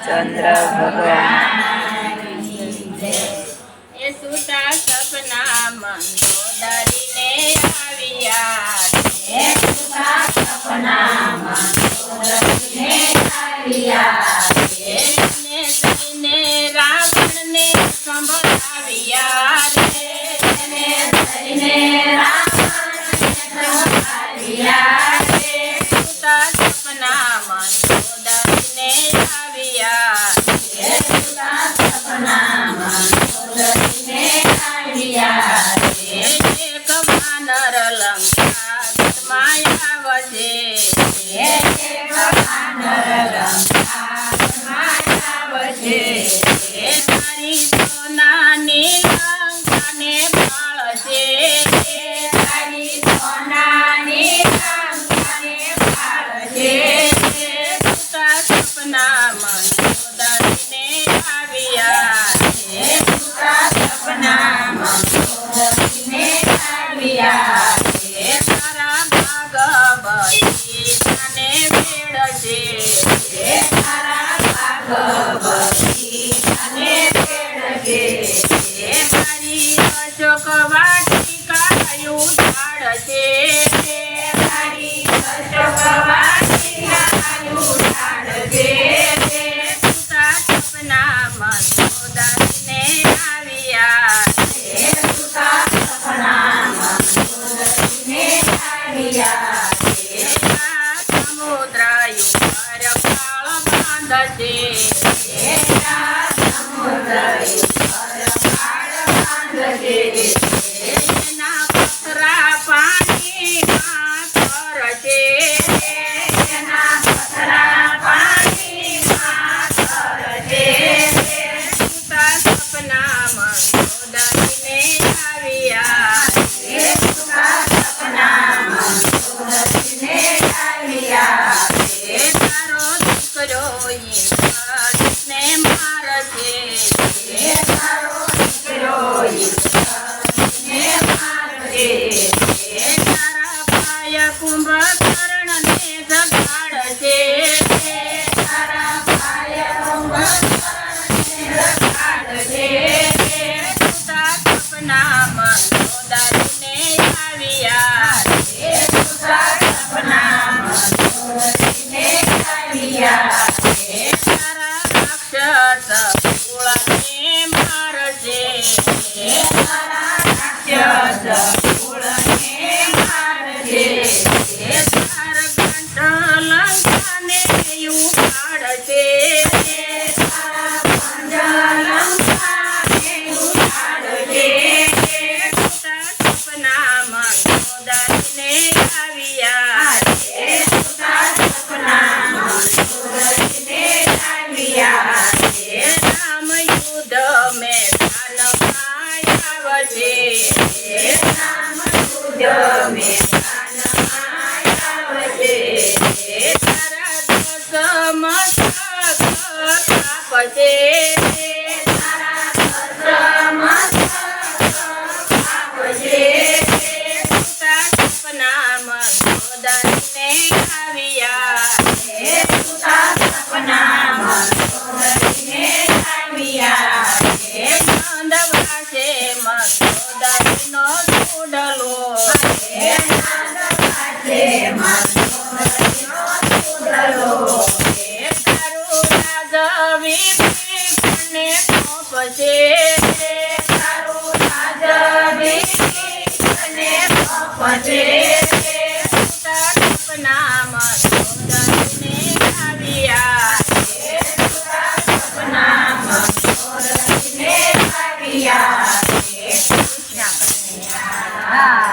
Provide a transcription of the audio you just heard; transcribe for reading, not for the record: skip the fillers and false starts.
રામચંદ્ર ભગવાન એ સુતા સપના મંદોદરીને આવ્યા એ સુતા સપના મંદોદરીને આવ્યા એને જઈને રાવણને સંભળાવ્યા એને જઈને રાવણને સંભળાવ્યા સુતા સપના મંદોદરીને આવ્યા એ સુતા સપના મંદોદરીને આવ્યા એક વાનર લંકામાં આવશે એક વાનર લંકામાં આવશે તારી સોનાની લંકાને ભાળશે તારી સોનાની લંકાને ભાળશે સુતા સપના મંદોદરીને આવ્યા એ સુતા સપના મંદોદરીને આવ્યા તારા ભાગવતી તને વેડશે એ તારા ભાગવતી તને વેડશે તારી અશોક વાટિકાયું ઝાડશે તારી અશોક વાટિકાયું ઝાડશે સુતા સપના મંદોદરીને આવ્યા એ સુતા સપના મંદોદરીને આવ્યા સમુદ્ર ઉપર પાળ બાંધશે એના પથરા પાણીમાં તરશે સુતા સપના મંદોદરીને આવ્યા તારો દીકરો ઇન્દ્રને મારશે તારા ભાઈ કુંભકર્ણને જગાડશે સુતા સપના મંદોદરીને આવ્યા તારા રાક્ષસ કુળને મારશે તાર ઘંટ લંકાને ઉપાડશે સુતા સપના મંદોદરીને આવ્યા રામ યુદ્ધ મેદાનમાં આવશે તારા દસ મસ્તક કાપશે સુતા સપના મંદોદરીને આવ્યા નંદવાસે મંદોદરીનો ચૂડલો તારું રાજ વિભીષણને સોંપશે સુતા સપના મંદોદરીને આવ્યા આવ્યા